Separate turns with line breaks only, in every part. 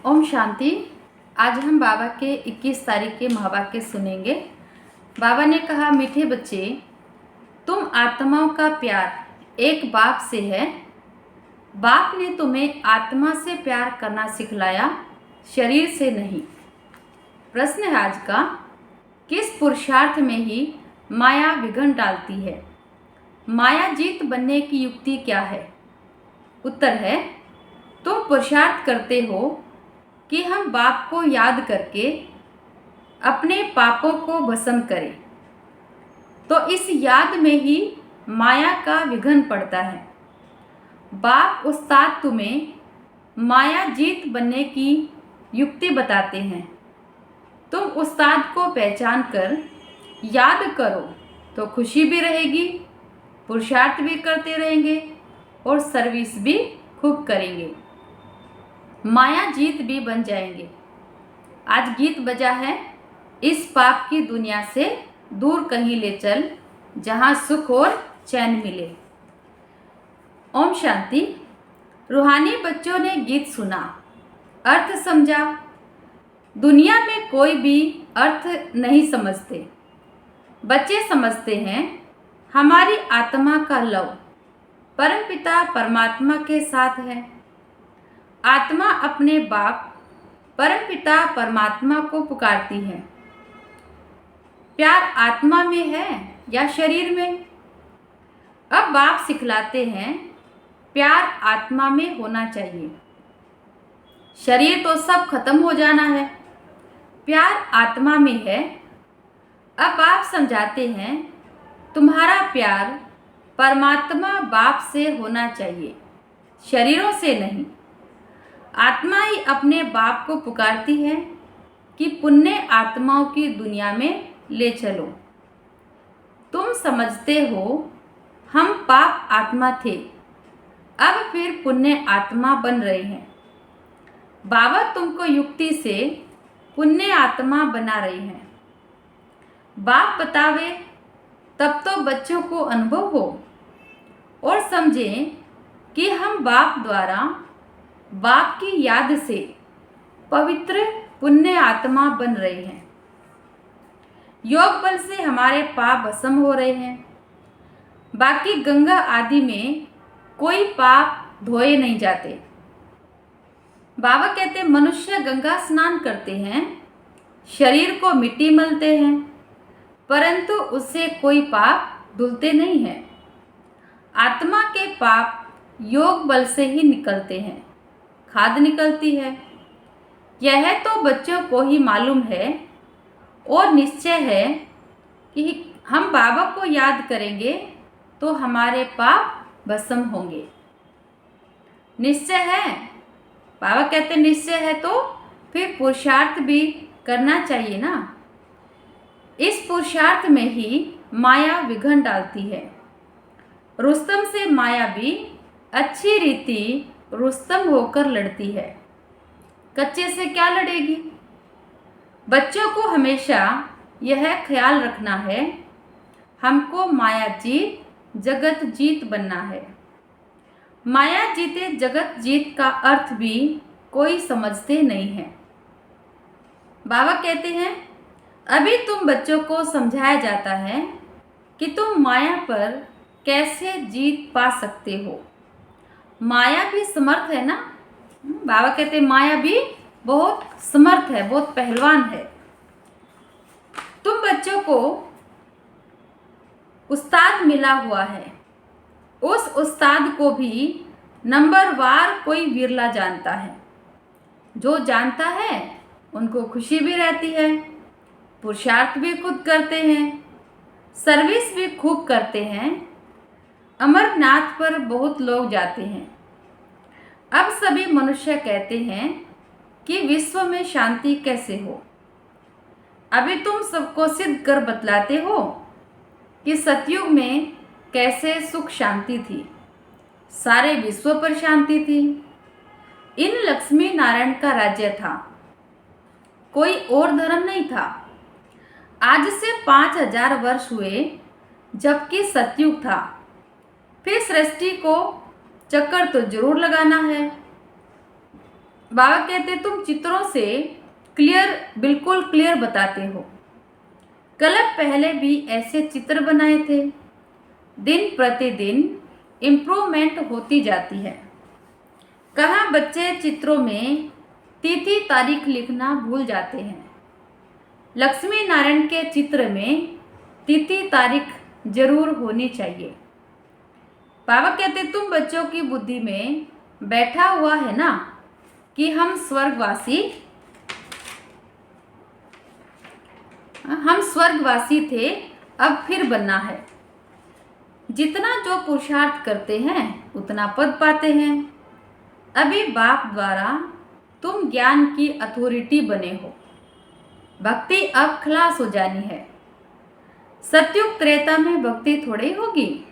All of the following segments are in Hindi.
ओम शांति। आज हम बाबा के 21 तारीख के महावाक्य सुनेंगे। बाबा ने कहा, मीठे बच्चे, तुम आत्माओं का प्यार एक बाप से है। बाप ने तुम्हें आत्मा से प्यार करना सिखलाया, शरीर से नहीं। प्रश्न है आज का, किस पुरुषार्थ में ही माया विघ्न डालती है? माया जीत बनने की युक्ति क्या है? उत्तर है, तुम पुरुषार्थ करते हो कि हम बाप को याद करके अपने पापों को भस्म करें, तो इस याद में ही माया का विघ्न पड़ता है। बाप उस्ताद तुम्हें माया जीत बनने की युक्ति बताते हैं। तुम उस्ताद को पहचान कर याद करो तो खुशी भी रहेगी, पुरुषार्थ भी करते रहेंगे और सर्विस भी खूब करेंगे, माया जीत भी बन जाएंगे। आज गीत बजा है, इस पाप की दुनिया से दूर कहीं ले चल, जहां सुख और चैन मिले। ओम शांति। रूहानी बच्चों ने गीत सुना, अर्थ समझा। दुनिया में कोई भी अर्थ नहीं समझते। बच्चे समझते हैं हमारी आत्मा का लव परमपिता परमात्मा के साथ है। आत्मा अपने बाप परमपिता परमात्मा को पुकारती है। प्यार आत्मा में है या शरीर में? अब बाप सिखलाते हैं प्यार आत्मा में होना चाहिए। शरीर तो सब खत्म हो जाना है, प्यार आत्मा में है। अब आप समझाते हैं तुम्हारा प्यार परमात्मा बाप से होना चाहिए, शरीरों से नहीं। आत्मा ही अपने बाप को पुकारती है कि पुण्य आत्माओं की दुनिया में ले चलो। तुम समझते हो हम पाप आत्मा थे, अब फिर पुण्य आत्मा बन रहे हैं। बाबा तुमको युक्ति से पुण्य आत्मा बना रहे हैं। बाप बतावे तब तो बच्चों को अनुभव हो और समझें कि हम बाप द्वारा, बाप की याद से पवित्र पुण्य आत्मा बन रहे हैं। योग बल से हमारे पाप भस्म हो रहे हैं। बाकी गंगा आदि में कोई पाप धोए नहीं जाते। बाबा कहते मनुष्य गंगा स्नान करते हैं, शरीर को मिट्टी मलते हैं, परंतु उससे कोई पाप धुलते नहीं हैं। आत्मा के पाप योग बल से ही निकलते हैं, खाद निकलती है। यह तो बच्चों को ही मालूम है और निश्चय है कि हम बाबा को याद करेंगे तो हमारे पाप भस्म होंगे। निश्चय है, बाबा कहते निश्चय है तो फिर पुरुषार्थ भी करना चाहिए ना। इस पुरुषार्थ में ही माया विघ्न डालती है। रुस्तम से माया भी अच्छी रीति रुस्तम होकर लड़ती है, कच्चे से क्या लड़ेगी? बच्चों को हमेशा यह ख्याल रखना है हमको माया जीत जगत जीत बनना है। माया जीते जगत जीत का अर्थ भी कोई समझते नहीं है। बाबा कहते हैं अभी तुम बच्चों को समझाया जाता है कि तुम माया पर कैसे जीत पा सकते हो। माया भी समर्थ है ना। बाबा कहते हैं माया भी बहुत समर्थ है, बहुत पहलवान है। तुम बच्चों को उस्ताद मिला हुआ है, उस उस्ताद को भी नंबरवार कोई विरला जानता है। जो जानता है उनको खुशी भी रहती है, पुरुषार्थ भी खुद करते हैं, सर्विस भी खूब करते हैं। अमरनाथ पर बहुत लोग जाते हैं। अब सभी मनुष्य कहते हैं कि विश्व में शांति कैसे हो। अभी तुम सबको सिद्ध कर बतलाते हो कि सतयुग में कैसे सुख शांति थी, सारे विश्व पर शांति थी। इन लक्ष्मी नारायण का राज्य था, कोई और धर्म नहीं था। आज से 5000 वर्ष हुए जबकि सतयुग था। फिर सृष्टि को चक्कर तो जरूर लगाना है। बाबा कहते तुम चित्रों से क्लियर, बिल्कुल क्लियर बताते हो। कल पहले भी ऐसे चित्र बनाए थे। दिन प्रतिदिन इम्प्रूवमेंट होती जाती है। कहाँ बच्चे चित्रों में तिथि तारीख लिखना भूल जाते हैं। लक्ष्मी नारायण के चित्र में तिथि तारीख जरूर होनी चाहिए। बाबा कहते तुम बच्चों की बुद्धि में बैठा हुआ है ना कि हम स्वर्गवासी थे, अब फिर बनना है। जितना जो पुरुषार्थ करते हैं उतना पद पाते हैं। अभी बाप द्वारा तुम ज्ञान की अथॉरिटी बने हो। भक्ति अब खलास हो जानी है। सतयुग त्रेता में भक्ति थोड़ी होगी।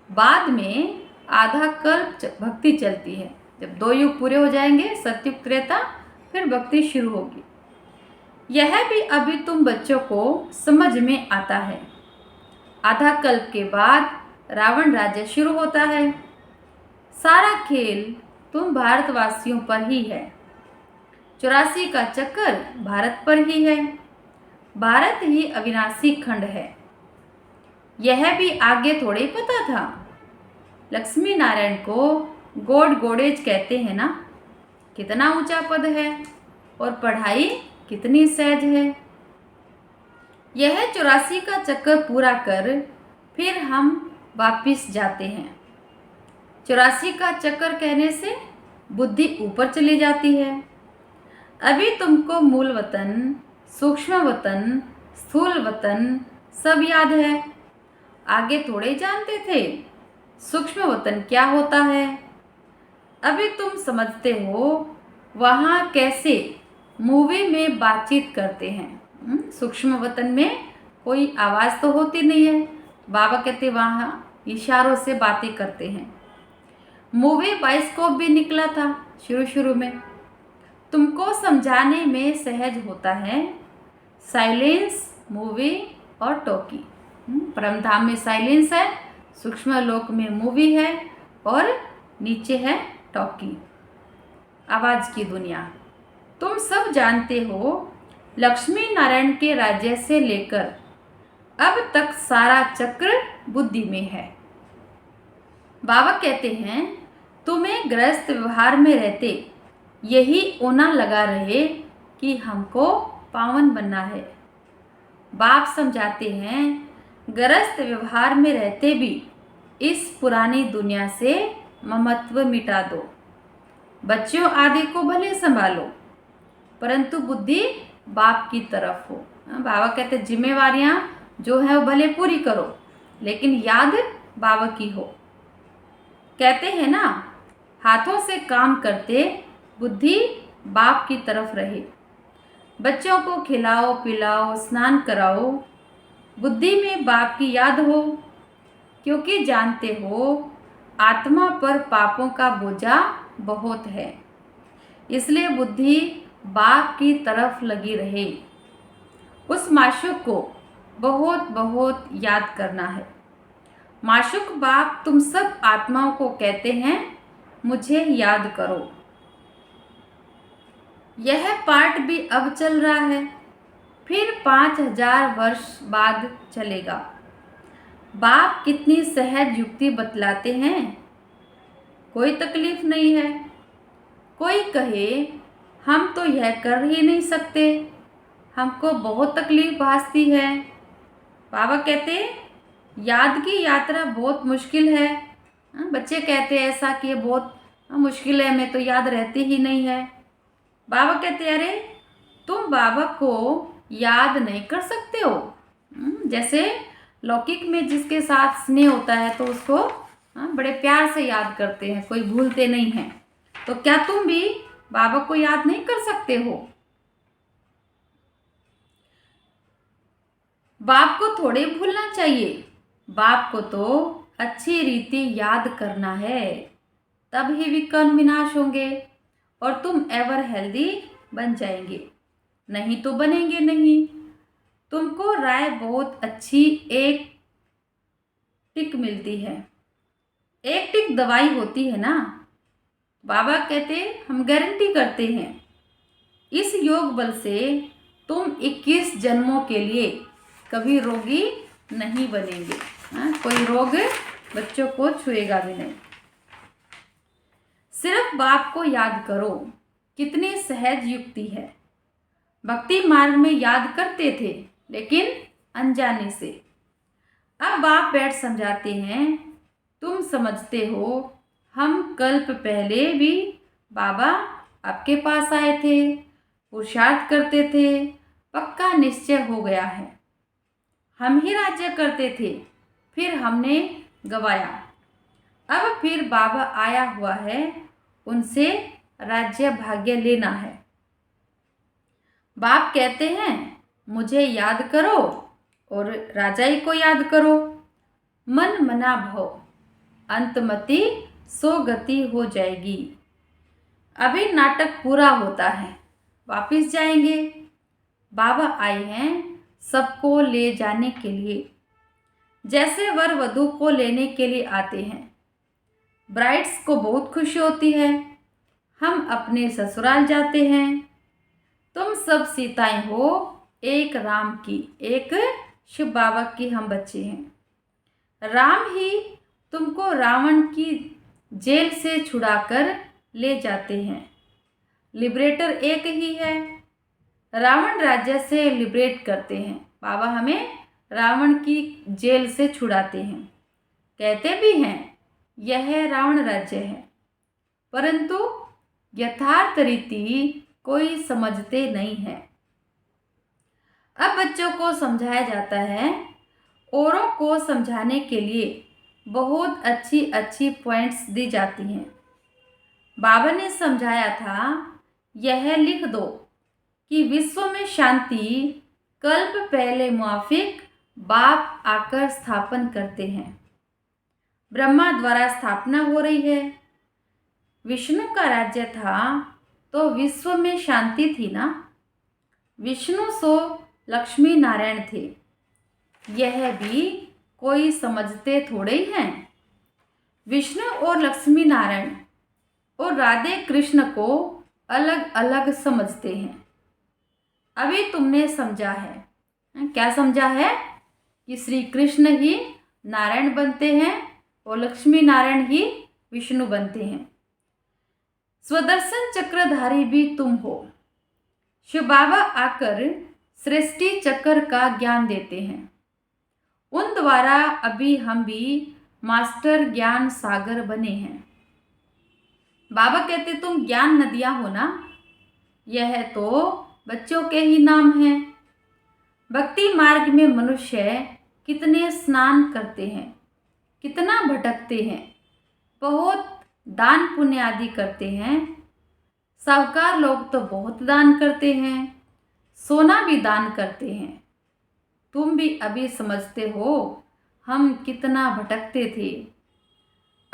बाद में आधा कल्प भक्ति चलती है। जब 2 युग पूरे हो जाएंगे, सतयुग त्रेता, फिर भक्ति शुरू होगी। यह भी अभी तुम बच्चों को समझ में आता है। आधा कल्प के बाद रावण राज्य शुरू होता है। सारा खेल तुम भारतवासियों पर ही है। 84 का चक्कर भारत पर ही है। भारत ही अविनाशी खंड है। यह भी आगे थोड़े पता था। लक्ष्मी नारायण को गॉड गॉडेज कहते हैं ना। कितना ऊंचा पद है और पढ़ाई कितनी सहज है। यह 84 का चक्कर पूरा कर फिर हम वापिस जाते हैं। 84 का चक्कर कहने से बुद्धि ऊपर चली जाती है। अभी तुमको मूल वतन, सूक्ष्म वतन, स्थूल वतन सब याद है। आगे थोड़े जानते थे सूक्ष्म वतन क्या होता है। अभी तुम समझते हो वहाँ कैसे मूवी में बातचीत करते हैं। सूक्ष्म वतन में कोई आवाज़ तो होती नहीं है। बाबा कहते वहाँ इशारों से बातें करते हैं। मूवी बाइस्कोप भी निकला था शुरू में। तुमको समझाने में सहज होता है। साइलेंस, मूवी और टॉकी। परमधाम में साइलेंस है, सूक्ष्म लोक में मूवी है और नीचे है टॉकी, आवाज़ की दुनिया। तुम सब जानते हो लक्ष्मी नारायण के राज्य से लेकर अब तक सारा चक्र बुद्धि में है। बाबा कहते हैं तुम्हें गृहस्थ व्यवहार में रहते यही ओना लगा रहे कि हमको पावन बनना है। बाप समझाते हैं गृहस्थ व्यवहार में रहते भी इस पुरानी दुनिया से ममत्व मिटा दो। बच्चों आदि को भले संभालो परंतु बुद्धि बाप की तरफ हो। बाबा कहते जिम्मेवारियां जो है वो भले पूरी करो लेकिन याद बाबा की हो। कहते हैं ना हाथों से काम करते बुद्धि बाप की तरफ रहे। बच्चों को खिलाओ पिलाओ स्नान कराओ, बुद्धि में बाप की याद हो। क्योंकि जानते हो आत्मा पर पापों का बोझा बहुत है, इसलिए बुद्धि बाप की तरफ लगी रहे। उस माशूक को बहुत बहुत याद करना है। माशूक बाप तुम सब आत्माओं को कहते हैं मुझे याद करो। यह पाठ भी अब चल रहा है, फिर 5000 वर्ष बाद चलेगा। बाप कितनी सहज युक्ति बतलाते हैं, कोई तकलीफ नहीं है। कोई कहे हम तो यह कर ही नहीं सकते, हमको बहुत तकलीफ भासती है। बाबा कहते याद की यात्रा बहुत मुश्किल है। बच्चे कहते हैं ऐसा कि ये बहुत मुश्किल है, मैं तो याद रहती ही नहीं है। बाबा कहते अरे तुम बाबा को याद नहीं कर सकते हो। जैसे लौकिक में जिसके साथ स्नेह होता है तो उसको बड़े प्यार से याद करते हैं, कोई भूलते नहीं हैं। तो क्या तुम भी बाबा को याद नहीं कर सकते हो? बाप को थोड़े भूलना चाहिए, बाप को तो अच्छी रीति याद करना है, तब ही विकर्ण विनाश होंगे और तुम एवर हेल्दी बन जाएंगे, नहीं तो बनेंगे नहीं। तुमको राय बहुत अच्छी एक टिक मिलती है। एक टिक दवाई होती है ना, बाबा कहते हम गारंटी करते हैं इस योग बल से तुम 21 जन्मों के लिए कभी रोगी नहीं बनेंगे। कोई रोग बच्चों को छुएगा भी नहीं। सिर्फ बाप को याद करो, कितनी सहज युक्ति है। भक्ति मार्ग में याद करते थे लेकिन अनजाने से। अब बाप बैठ समझाते हैं, तुम समझते हो हम कल्प पहले भी बाबा आपके पास आए थे, पुरुषार्थ करते थे, पक्का निश्चय हो गया है। हम ही राज्य करते थे, फिर हमने गवाया। अब फिर बाबा आया हुआ है, उनसे राज्य भाग्य लेना है। बाप कहते हैं मुझे याद करो और राजाई को याद करो। मन मना भव, अंतमति सो गति हो जाएगी। अभी नाटक पूरा होता है, वापिस जाएंगे। बाबा आए हैं सबको ले जाने के लिए, जैसे वर वधू को लेने के लिए आते हैं। ब्राइड्स को बहुत खुशी होती है, हम अपने ससुराल जाते हैं। तुम सब सीताएं हो एक राम की, एक शिव बाबा की हम बच्चे हैं। राम ही तुमको रावण की जेल से छुड़ाकर ले जाते हैं। लिबरेटर एक ही है, रावण राज्य से लिबरेट करते हैं। बाबा हमें रावण की जेल से छुड़ाते हैं। कहते भी हैं यह रावण राज्य है, परंतु यथार्थ रीति कोई समझते नहीं है। अब बच्चों को समझाया जाता है, औरों को समझाने के लिए बहुत अच्छी अच्छी पॉइंट्स दी जाती हैं। बाबा ने समझाया था, यह लिख दो कि विश्व में शांति कल्प पहले मुआफिक बाप आकर स्थापन करते हैं। ब्रह्मा द्वारा स्थापना हो रही है। विष्णु का राज्य था तो विश्व में शांति थी ना। विष्णु सो लक्ष्मी नारायण थे, यह भी कोई समझते थोड़े ही हैं। विष्णु और लक्ष्मी नारायण और राधे कृष्ण को अलग अलग समझते हैं। अभी तुमने समझा है, क्या समझा है कि श्री कृष्ण ही नारायण बनते हैं और लक्ष्मी नारायण ही विष्णु बनते हैं। स्वदर्शन चक्रधारी भी तुम हो। शिव बाबा आकर सृष्टि चक्र का ज्ञान देते हैं। उन द्वारा अभी हम भी मास्टर ज्ञान सागर बने हैं। बाबा कहते तुम ज्ञान नदियाँ हो ना, यह तो बच्चों के ही नाम हैं। भक्ति मार्ग में मनुष्य कितने स्नान करते हैं, कितना भटकते हैं, बहुत दान पुण्य आदि करते हैं। साहूकार लोग तो बहुत दान करते हैं, सोना भी दान करते हैं। तुम भी अभी समझते हो हम कितना भटकते थे।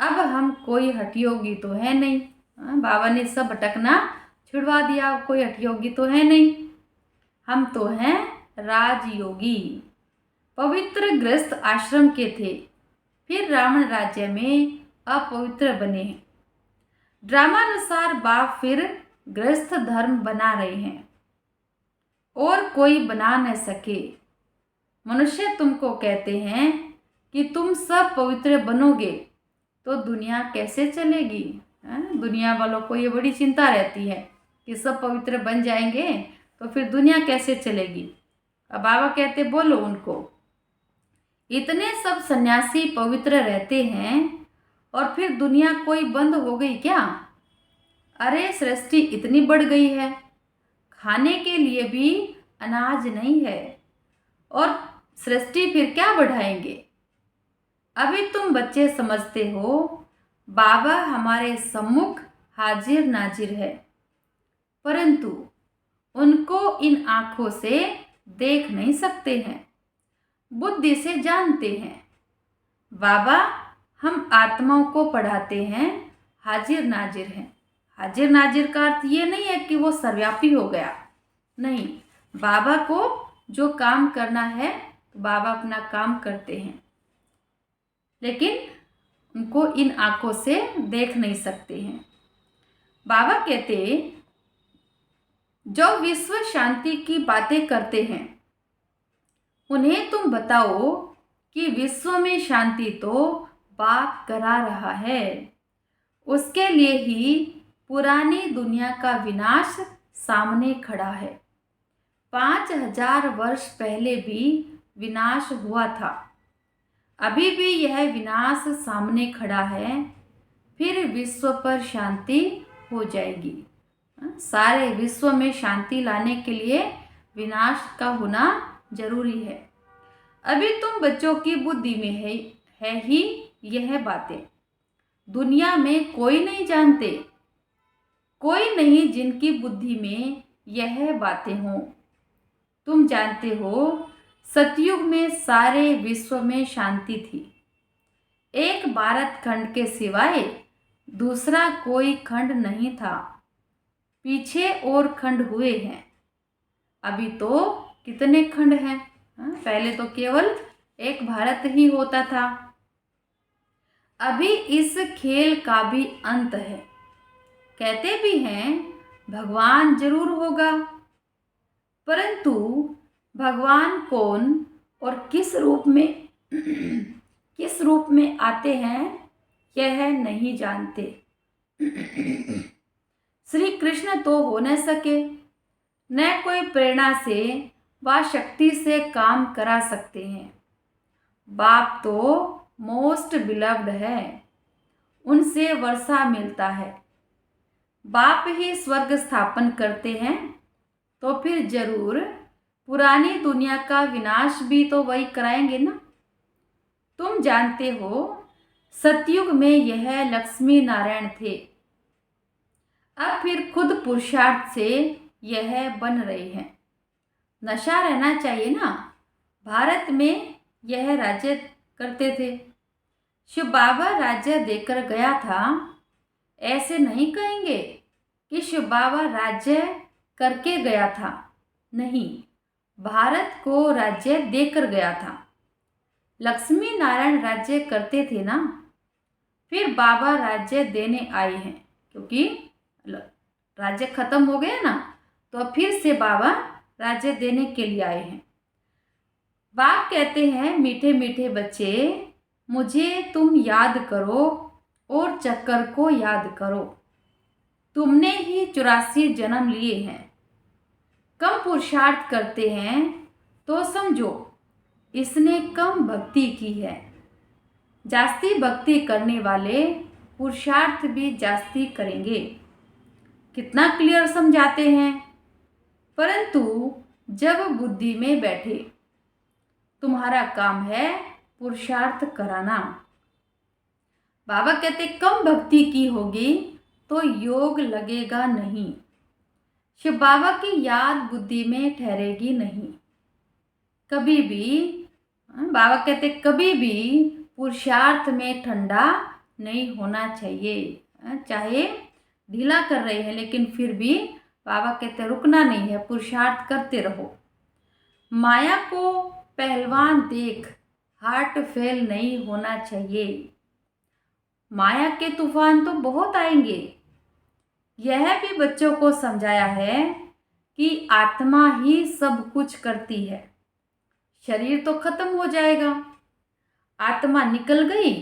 अब हम कोई हठयोगी तो है नहीं। बाबा ने सब भटकना छुड़वा दिया, कोई हठयोगी तो है नहीं। हम तो हैं राजयोगी। पवित्र गृहस्थ आश्रम के थे, फिर रावण राज्य में अपवित्र बने। ड्रामानुसार बाप फिर गृहस्थ धर्म बना रहे हैं और कोई बना न सके। मनुष्य तुमको कहते हैं कि तुम सब पवित्र बनोगे तो दुनिया कैसे चलेगी। दुनिया वालों को ये बड़ी चिंता रहती है कि सब पवित्र बन जाएंगे तो फिर दुनिया कैसे चलेगी। अब बाबा कहते बोलो उनको, इतने सब सन्यासी पवित्र रहते हैं और फिर दुनिया कोई बंद हो गई क्या। अरे सृष्टि इतनी बढ़ गई है, खाने के लिए भी अनाज नहीं है और सृष्टि फिर क्या बढ़ाएंगे। अभी तुम बच्चे समझते हो बाबा हमारे सम्मुख हाजिर नाजिर है, परंतु उनको इन आँखों से देख नहीं सकते हैं, बुद्धि से जानते हैं। बाबा हम आत्माओं को पढ़ाते हैं, हाजिर नाजिर हैं। हाजिर नाजिर का अर्थ ये नहीं है कि वो सर्वव्यापी हो गया, नहीं। बाबा को जो काम करना है तो बाबा अपना काम करते हैं, लेकिन उनको इन आँखों से देख नहीं सकते हैं। बाबा कहते, जो विश्व शांति की बातें करते हैं उन्हें तुम बताओ कि विश्व में शांति तो बाप करा रहा है। उसके लिए ही पुरानी दुनिया का विनाश सामने खड़ा है। 5000 वर्ष पहले भी विनाश हुआ था, अभी भी यह विनाश सामने खड़ा है, फिर विश्व पर शांति हो जाएगी। सारे विश्व में शांति लाने के लिए विनाश का होना जरूरी है। अभी तुम बच्चों की बुद्धि में है ही यह बातें। दुनिया में कोई नहीं जानते, कोई नहीं जिनकी बुद्धि में यह बातें हों। तुम जानते हो, सतयुग में सारे विश्व में शांति थी। एक भारत खंड के सिवाय दूसरा कोई खंड नहीं था। पीछे और खंड हुए हैं। अभी तो कितने खंड हैं? पहले तो केवल एक भारत ही होता था। अभी इस खेल का भी अंत है। कहते भी हैं भगवान जरूर होगा, परंतु भगवान कौन और किस रूप में आते हैं यह नहीं जानते। श्री कृष्ण तो हो न सके, न कोई प्रेरणा से व शक्ति से काम करा सकते हैं। बाप तो मोस्ट बिलव्ड है, उनसे वर्षा मिलता है। बाप ही स्वर्ग स्थापन करते हैं, तो फिर जरूर पुरानी दुनिया का विनाश भी तो वही कराएंगे ना। तुम जानते हो, सतयुग में यह लक्ष्मी नारायण थे, अब फिर खुद पुरुषार्थ से यह बन रहे हैं। नशा रहना चाहिए ना। भारत में यह राज्य करते थे। शिव बाबा राज्य देकर गया था, ऐसे नहीं कहेंगे कि शिव बाबा राज्य करके गया था। नहीं, भारत को राज्य देकर गया था। लक्ष्मी नारायण राज्य करते थे ना, फिर बाबा राज्य देने आए हैं, क्योंकि राज्य खत्म हो गया ना, तो फिर से बाबा राज्य देने के लिए आए हैं। बाप कहते हैं, मीठे मीठे बच्चे, मुझे तुम याद करो और चक्कर को याद करो। तुमने ही 84 जन्म लिए हैं। कम पुरुषार्थ करते हैं तो समझो इसने कम भक्ति की है। जास्ती भक्ति करने वाले पुरुषार्थ भी जास्ती करेंगे। कितना क्लियर समझाते हैं। परंतु जब बुद्धि में बैठे, तुम्हारा काम है पुरुषार्थ कराना। बाबा कहते कम भक्ति की होगी तो योग लगेगा नहीं, शिव बाबा की याद बुद्धि में ठहरेगी नहीं। कभी भी बाबा कहते कभी भी पुरुषार्थ में ठंडा नहीं होना चाहिए। चाहे ढीला कर रहे हैं लेकिन फिर भी बाबा कहते रुकना नहीं है, पुरुषार्थ करते रहो। माया को पहलवान देख हार्ट फेल नहीं होना चाहिए। माया के तूफान तो बहुत आएंगे। यह भी बच्चों को समझाया है कि आत्मा ही सब कुछ करती है। शरीर तो खत्म हो जाएगा, आत्मा निकल गई,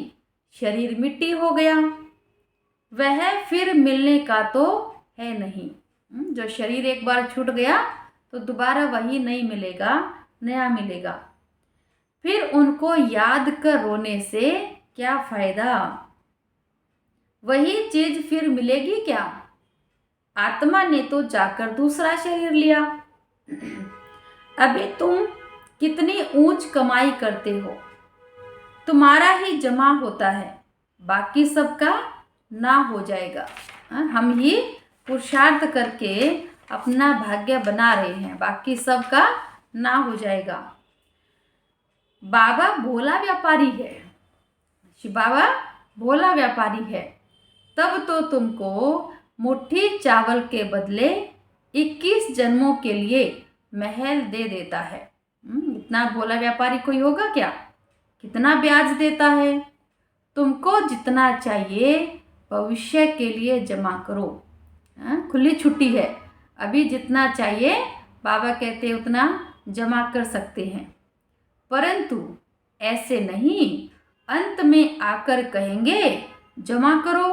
शरीर मिट्टी हो गया, वह फिर मिलने का तो है नहीं। जो शरीर एक बार छूट गया तो दोबारा वही नहीं मिलेगा, नया मिलेगा। फिर उनको याद कर रोने से क्या फायदा? वही चीज फिर मिलेगी क्या? आत्मा ने तो जाकर दूसरा शरीर लिया। अभी तुम कितनी ऊंच कमाई करते हो, तुम्हारा ही जमा होता है, बाकी सबका ना हो जाएगा। हम ही पुरुषार्थ करके अपना भाग्य बना रहे हैं, बाकी सबका ना हो जाएगा। बाबा भोला व्यापारी है, शिव बाबा भोला व्यापारी है। तब तो तुमको मुट्ठी चावल के बदले 21 जन्मों के लिए महल दे देता है। इतना भोला व्यापारी कोई होगा क्या? कितना ब्याज देता है? तुमको जितना चाहिए भविष्य के लिए जमा करो। खुली छुट्टी है, अभी जितना चाहिए बाबा कहते उतना जमा कर सकते हैं। परंतु ऐसे नहीं, अंत में आकर कहेंगे जमा करो,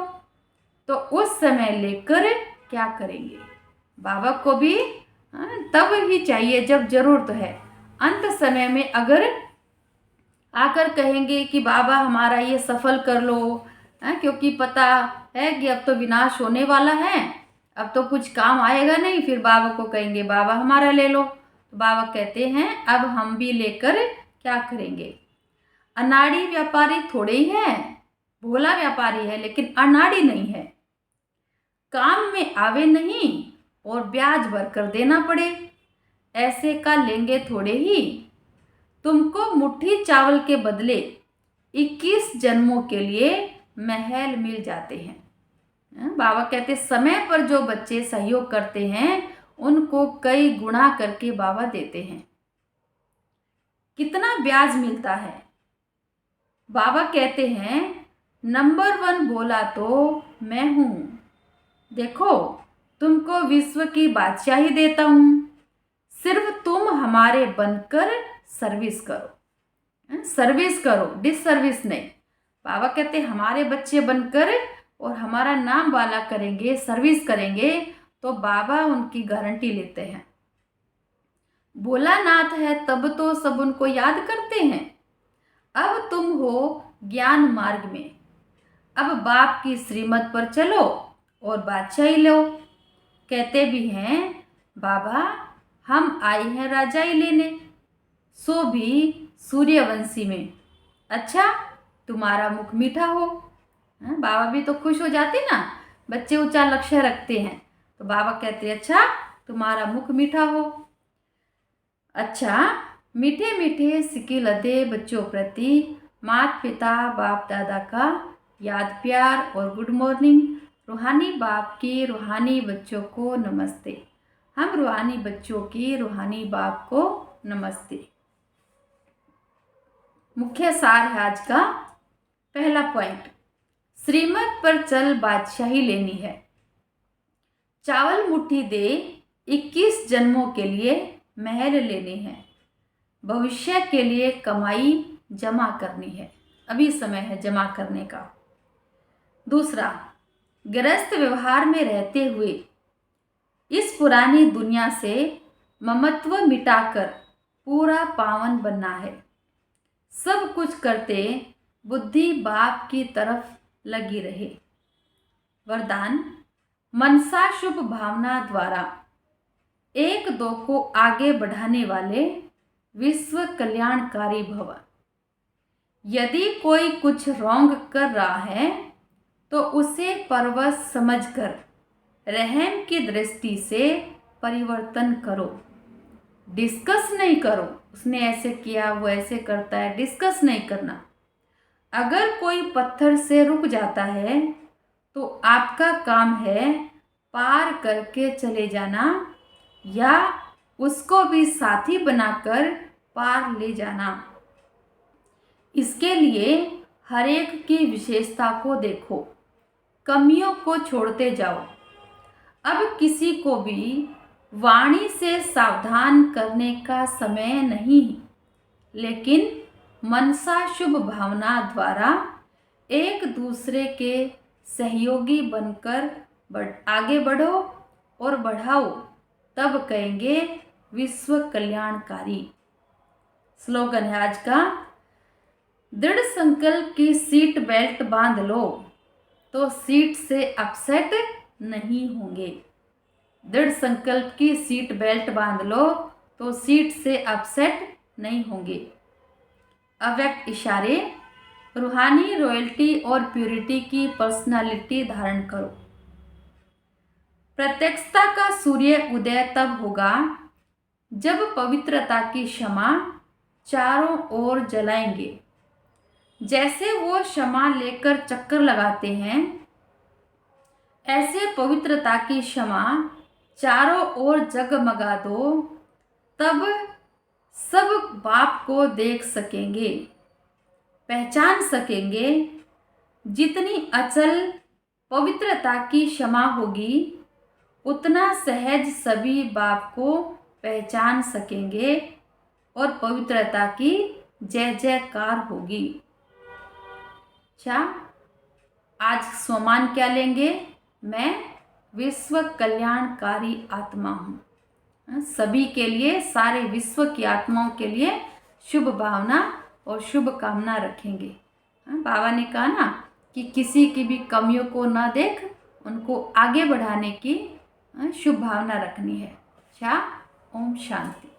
तो उस समय लेकर क्या करेंगे? बाबा को भी तब ही चाहिए जब जरूरत है। अंत समय में अगर आकर कहेंगे कि बाबा हमारा ये सफल कर लो, क्योंकि पता है कि अब तो विनाश होने वाला है, अब तो कुछ काम आएगा नहीं, फिर बाबा को कहेंगे बाबा हमारा ले लो। तो बाबा कहते हैं अब हम भी लेकर क्या करेंगे? अनाड़ी व्यापारी थोड़े ही है, भोला व्यापारी है लेकिन अनाड़ी नहीं है। काम में आवे नहीं और ब्याज भरकर देना पड़े, ऐसे का लेंगे थोड़े ही। तुमको मुट्ठी चावल के बदले 21 जन्मों के लिए महल मिल जाते हैं। बाबा कहते समय पर जो बच्चे सहयोग करते हैं उनको कई गुणा करके बाबा देते हैं। कितना ब्याज मिलता है? बाबा कहते हैं नंबर 1 बोला तो मैं हूं। देखो तुमको विश्व की बादशाही देता हूं, सिर्फ तुम हमारे बनकर सर्विस करो। सर्विस करो, डिसर्विस नहीं। बाबा कहते हमारे बच्चे बनकर और हमारा नाम वाला करेंगे, सर्विस करेंगे, तो बाबा उनकी गारंटी लेते हैं। भोलानाथ है तब तो सब उनको याद करते हैं। अब तुम हो ज्ञान मार्ग में, अब बाप की श्रीमत पर चलो और बादशाही लो। कहते भी हैं बाबा हम आए हैं राजाई लेने, सो भी सूर्यवंशी में। अच्छा तुम्हारा मुख मीठा हो। बाबा भी तो खुश हो जाते ना, बच्चे ऊंचा लक्ष्य रखते हैं, तो बाबा कहते अच्छा तुम्हारा मुख मीठा हो। अच्छा मीठे मीठे सिक्के लदे बच्चों प्रति माता पिता बाप दादा का याद प्यार और गुड मॉर्निंग। रूहानी बाप की रूहानी बच्चों को नमस्ते। हम रूहानी बच्चों की रूहानी बाप को नमस्ते। मुख्य सार है आज का। पहला पॉइंट, श्रीमत पर चल बादशाही लेनी है। चावल मुट्ठी दे 21 जन्मों के लिए महल लेने हैं। भविष्य के लिए कमाई जमा करनी है, अभी समय है जमा करने का। दूसरा, गृहस्थ व्यवहार में रहते हुए इस पुरानी दुनिया से ममत्व मिटाकर पूरा पावन बनना है। सब कुछ करते बुद्धि बाप की तरफ लगी रहे। वरदान, मनसा शुभ भावना द्वारा एक दो को आगे बढ़ाने वाले विश्व कल्याणकारी भव। यदि कोई कुछ रॉन्ग कर रहा है तो उसे परवश समझकर रहम की दृष्टि से परिवर्तन करो। डिस्कस नहीं करो, उसने ऐसे किया वो ऐसे करता है, डिस्कस नहीं करना। अगर कोई पत्थर से रुक जाता है तो आपका काम है पार करके चले जाना या उसको भी साथी बनाकर पार ले जाना। इसके लिए हर एक की विशेषता को देखो, कमियों को छोड़ते जाओ। अब किसी को भी वाणी से सावधान करने का समय नहीं, लेकिन मनसा शुभ भावना द्वारा एक दूसरे के सहयोगी बनकर आगे बढ़ो और बढ़ाओ, तब कहेंगे विश्व कल्याणकारी। स्लोगन है आज का, दृढ़ संकल्प की सीट बेल्ट बांध लो तो सीट से अपसेट नहीं होंगे। दृढ़ संकल्प की सीट बेल्ट बांध लो तो सीट से अपसेट नहीं होंगे। अव्यक्त इशारे, रूहानी रॉयल्टी और प्यूरिटी की पर्सनालिटी धारण करो। प्रत्यक्षता का सूर्य उदय तब होगा जब पवित्रता की क्षमा चारों ओर जलाएंगे। जैसे वो क्षमा लेकर चक्कर लगाते हैं, ऐसे पवित्रता की क्षमा चारों ओर जगमगा दो, तब सब बाप को देख सकेंगे, पहचान सकेंगे। जितनी अचल पवित्रता की क्षमा होगी उतना सहज सभी बाप को पहचान सकेंगे और पवित्रता की जय जयकार होगी। अच्छा, आज सोमान क्या लेंगे? मैं विश्व कल्याणकारी आत्मा हूँ। सभी के लिए, सारे विश्व की आत्माओं के लिए शुभ भावना और शुभ कामना रखेंगे। बाबा ने कहा ना कि किसी की भी कमियों को ना देख उनको आगे बढ़ाने की शुभ भावना रखनी है। अच्छा, ओम शांति।